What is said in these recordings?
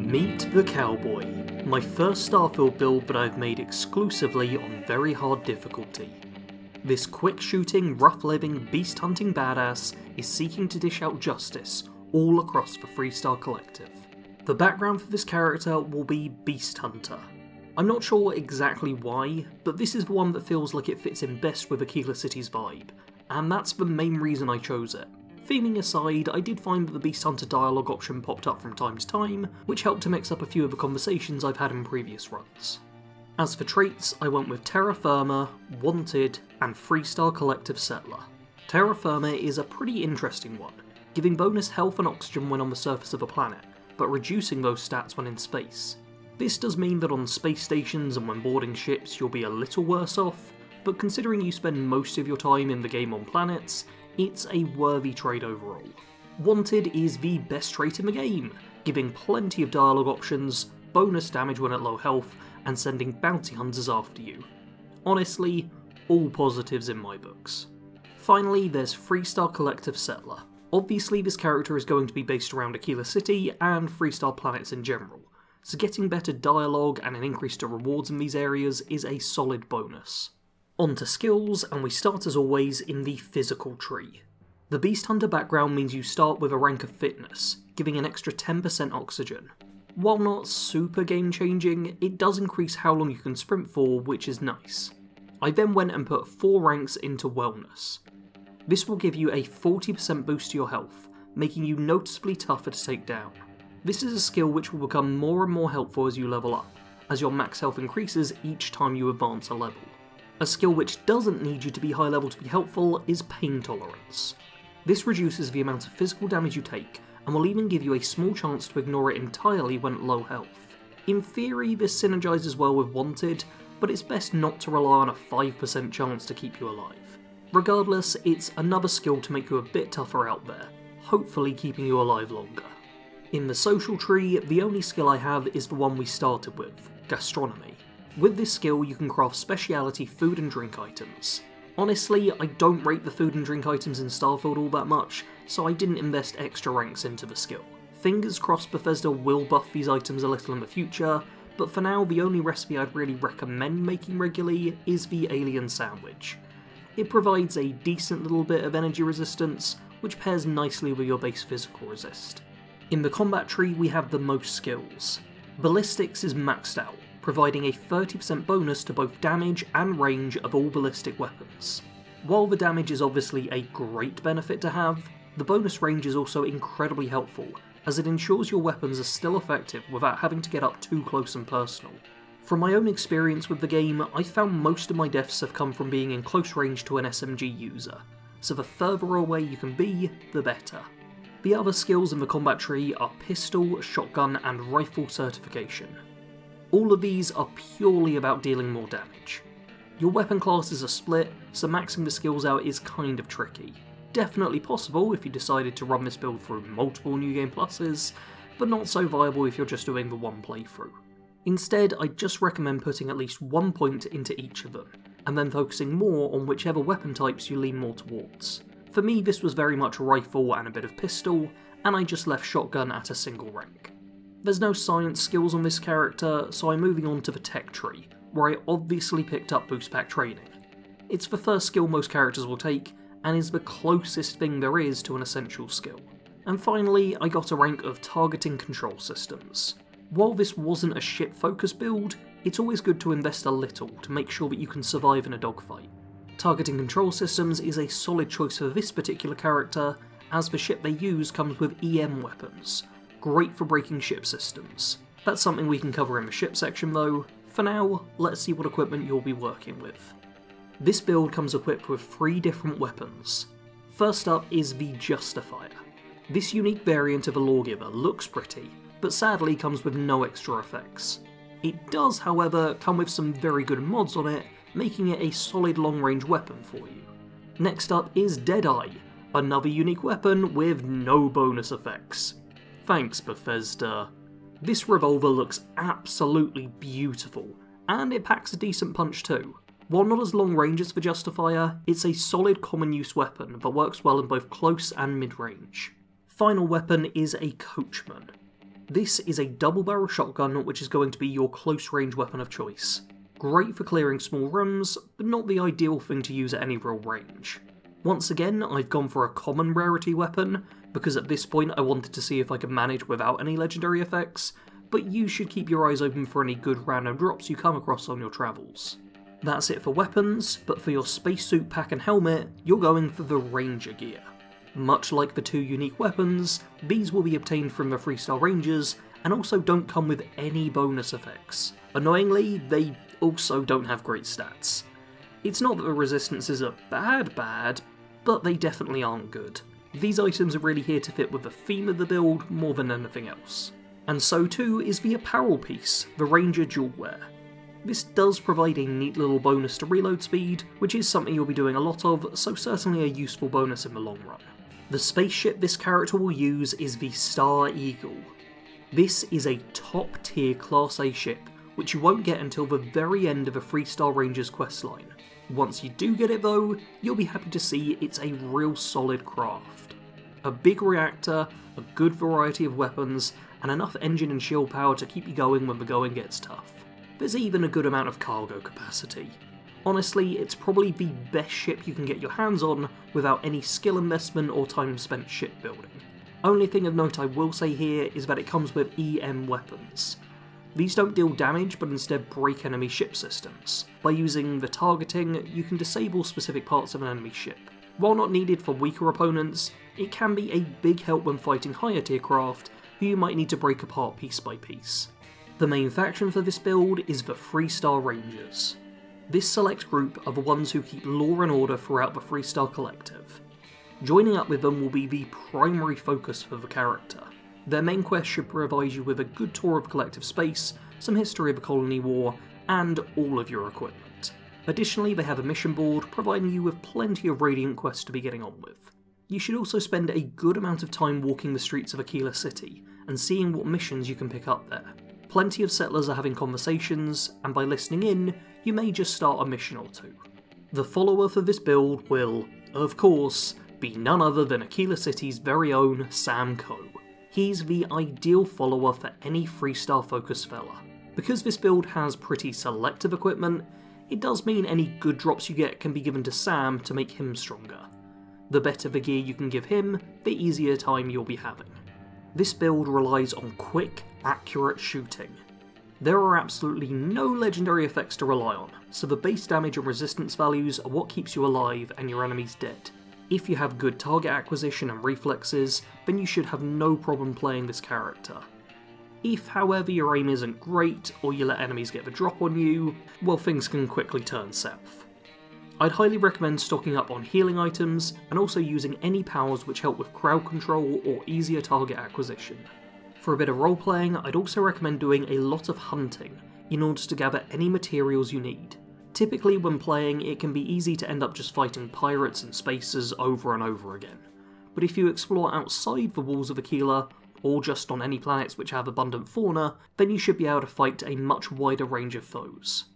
Meet the Cowboy, my first Starfield build that I've made exclusively on very hard difficulty. This quick shooting, rough living, beast hunting badass is seeking to dish out justice all across the Freestar Collective. The background for this character will be Beast Hunter. I'm not sure exactly why, but this is the one that feels like it fits in best with Aquila City's vibe, and that's the main reason I chose it. Theming aside, I did find that the Beast Hunter dialogue option popped up from time to time, which helped to mix up a few of the conversations I've had in previous runs. As for traits, I went with Terra Firma, Wanted, and Freestar Collective Settler. Terra Firma is a pretty interesting one, giving bonus health and oxygen when on the surface of a planet, but reducing those stats when in space. This does mean that on space stations and when boarding ships you'll be a little worse off, but considering you spend most of your time in the game on planets, it's a worthy trade overall. Wanted is the best trait in the game, giving plenty of dialogue options, bonus damage when at low health, and sending bounty hunters after you. Honestly, all positives in my books. Finally, there's Freestar Collective Settler. Obviously this character is going to be based around Aquila City and Freestar planets in general, so getting better dialogue and an increase to rewards in these areas is a solid bonus. On to skills, and we start as always in the physical tree. The Beast Hunter background means you start with a rank of fitness, giving an extra 10% oxygen. While not super game changing, it does increase how long you can sprint for, which is nice. I then went and put 4 ranks into wellness. This will give you a 40% boost to your health, making you noticeably tougher to take down. This is a skill which will become more and more helpful as you level up, as your max health increases each time you advance a level. A skill which doesn't need you to be high level to be helpful is Pain Tolerance. This reduces the amount of physical damage you take, and will even give you a small chance to ignore it entirely when at low health. In theory, this synergizes well with Wanted, but it's best not to rely on a 5% chance to keep you alive. Regardless, it's another skill to make you a bit tougher out there, hopefully keeping you alive longer. In the social tree, the only skill I have is the one we started with, Gastronomy. With this skill you can craft speciality food and drink items. Honestly, I don't rate the food and drink items in Starfield all that much, so I didn't invest extra ranks into the skill. Fingers crossed Bethesda will buff these items a little in the future, but for now the only recipe I'd really recommend making regularly is the Alien Sandwich. It provides a decent little bit of energy resistance, which pairs nicely with your base physical resist. In the combat tree we have the most skills. Ballistics is maxed out, providing a 30% bonus to both damage and range of all ballistic weapons. While the damage is obviously a great benefit to have, the bonus range is also incredibly helpful, as it ensures your weapons are still effective without having to get up too close and personal. From my own experience with the game, I found most of my deaths have come from being in close range to an SMG user, so the further away you can be, the better. The other skills in the combat tree are pistol, shotgun, and rifle certification. All of these are purely about dealing more damage. Your weapon classes are split, so maxing the skills out is kind of tricky. Definitely possible if you decided to run this build through multiple New Game Pluses, but not so viable if you're just doing the one playthrough. Instead, I'd just recommend putting at least 1 point into each of them, and then focusing more on whichever weapon types you lean more towards. For me this was very much rifle and a bit of pistol, and I just left shotgun at a single rank. There's no science skills on this character, so I'm moving on to the tech tree, where I obviously picked up boost pack training. It's the first skill most characters will take, and is the closest thing there is to an essential skill. And finally, I got a rank of targeting control systems. While this wasn't a ship focused build, it's always good to invest a little to make sure that you can survive in a dogfight. Targeting control systems is a solid choice for this particular character, as the ship they use comes with EM weapons. Great for breaking ship systems. That's something we can cover in the ship section though. For now, let's see what equipment you'll be working with. This build comes equipped with 3 different weapons. First up is the Justifier. This unique variant of a Lawgiver looks pretty, but sadly comes with no extra effects. It does, however, come with some very good mods on it, making it a solid long-range weapon for you. Next up is Deadeye, another unique weapon with no bonus effects. Thanks Bethesda. This revolver looks absolutely beautiful, and it packs a decent punch too. While not as long range as the Justifier, it's a solid common use weapon that works well in both close and mid-range. Final weapon is a Coachman. This is a double-barrel shotgun which is going to be your close-range weapon of choice. Great for clearing small rooms, but not the ideal thing to use at any real range. Once again, I've gone for a common rarity weapon, because at this point I wanted to see if I could manage without any legendary effects, but you should keep your eyes open for any good random drops you come across on your travels. That's it for weapons, but for your spacesuit pack and helmet, you're going for the Ranger gear. Much like the two unique weapons, these will be obtained from the Freestar Rangers, and also don't come with any bonus effects. Annoyingly, they also don't have great stats. It's not that the resistances are bad, but they definitely aren't good. These items are really here to fit with the theme of the build more than anything else. And so too is the apparel piece, the Ranger Dual Wear. This does provide a neat little bonus to reload speed, which is something you'll be doing a lot of, so certainly a useful bonus in the long run. The spaceship this character will use is the Star Eagle. This is a top tier Class A ship, which you won't get until the very end of a Freestar Ranger's questline. Once you do get it though, you'll be happy to see it's a real solid craft. A big reactor, a good variety of weapons, and enough engine and shield power to keep you going when the going gets tough. There's even a good amount of cargo capacity. Honestly, it's probably the best ship you can get your hands on without any skill investment or time spent shipbuilding. Only thing of note I will say here is that it comes with EM weapons. These don't deal damage, but instead break enemy ship systems. By using the targeting, you can disable specific parts of an enemy ship. While not needed for weaker opponents, it can be a big help when fighting higher tier craft who you might need to break apart piece by piece. The main faction for this build is the Freestar Rangers. This select group are the ones who keep law and order throughout the Freestar Collective. Joining up with them will be the primary focus for the character. Their main quest should provide you with a good tour of collective space, some history of the colony war, and all of your equipment. Additionally, they have a mission board, providing you with plenty of Radiant quests to be getting on with. You should also spend a good amount of time walking the streets of Aquila City, and seeing what missions you can pick up there. Plenty of settlers are having conversations, and by listening in, you may just start a mission or two. The follower for this build will, of course, be none other than Aquila City's very own Sam Coe. He's the ideal follower for any Freestar focused fella. Because this build has pretty selective equipment, it does mean any good drops you get can be given to Sam to make him stronger. The better the gear you can give him, the easier time you'll be having. This build relies on quick, accurate shooting. There are absolutely no legendary effects to rely on, so the base damage and resistance values are what keeps you alive and your enemies dead. If you have good target acquisition and reflexes, then you should have no problem playing this character. If, however, your aim isn't great, or you let enemies get the drop on you, well, things can quickly turn south. I'd highly recommend stocking up on healing items, and also using any powers which help with crowd control or easier target acquisition. For a bit of roleplaying, I'd also recommend doing a lot of hunting, in order to gather any materials you need. Typically when playing, it can be easy to end up just fighting pirates and spacers over and over again, but if you explore outside the walls of Aquila, or just on any planets which have abundant fauna, then you should be able to fight a much wider range of foes.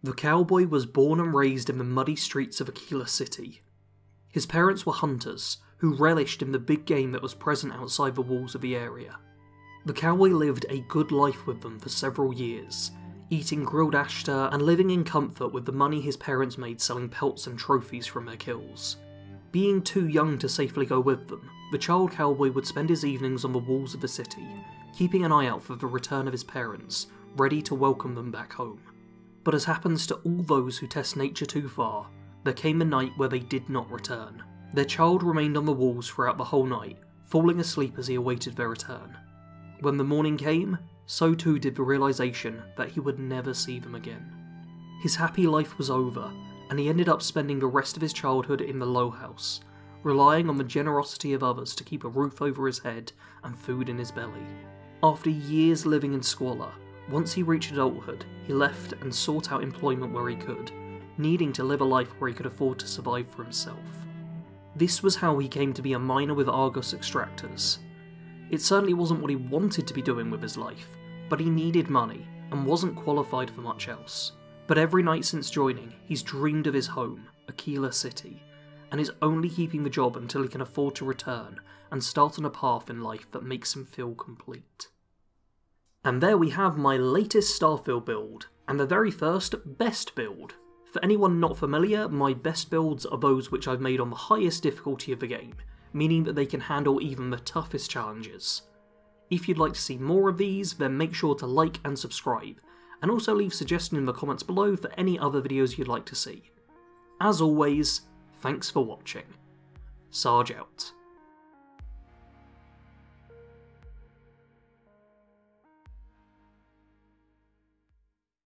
The Cowboy was born and raised in the muddy streets of Aquila City. His parents were hunters, who relished in the big game that was present outside the walls of the area. The Cowboy lived a good life with them for several years, eating grilled ashtar and living in comfort with the money his parents made selling pelts and trophies from their kills. Being too young to safely go with them, the child Cowboy would spend his evenings on the walls of the city, keeping an eye out for the return of his parents, ready to welcome them back home. But as happens to all those who test nature too far, there came a night where they did not return. Their child remained on the walls throughout the whole night, falling asleep as he awaited their return. When the morning came, so too did the realization that he would never see them again. His happy life was over, and he ended up spending the rest of his childhood in the low house, relying on the generosity of others to keep a roof over his head and food in his belly. After years living in squalor, once he reached adulthood, he left and sought out employment where he could, needing to live a life where he could afford to survive for himself. This was how he came to be a miner with Argos extractors. It certainly wasn't what he wanted to be doing with his life, but he needed money and wasn't qualified for much else. But every night since joining, he's dreamed of his home, Aquila City, and is only keeping the job until he can afford to return and start on a path in life that makes him feel complete. And there we have my latest Starfield build, and the very first best build. For anyone not familiar, my best builds are those which I've made on the highest difficulty of the game, meaning that they can handle even the toughest challenges. If you'd like to see more of these, then make sure to like and subscribe, and also leave suggestions in the comments below for any other videos you'd like to see. As always, thanks for watching. Sarge out.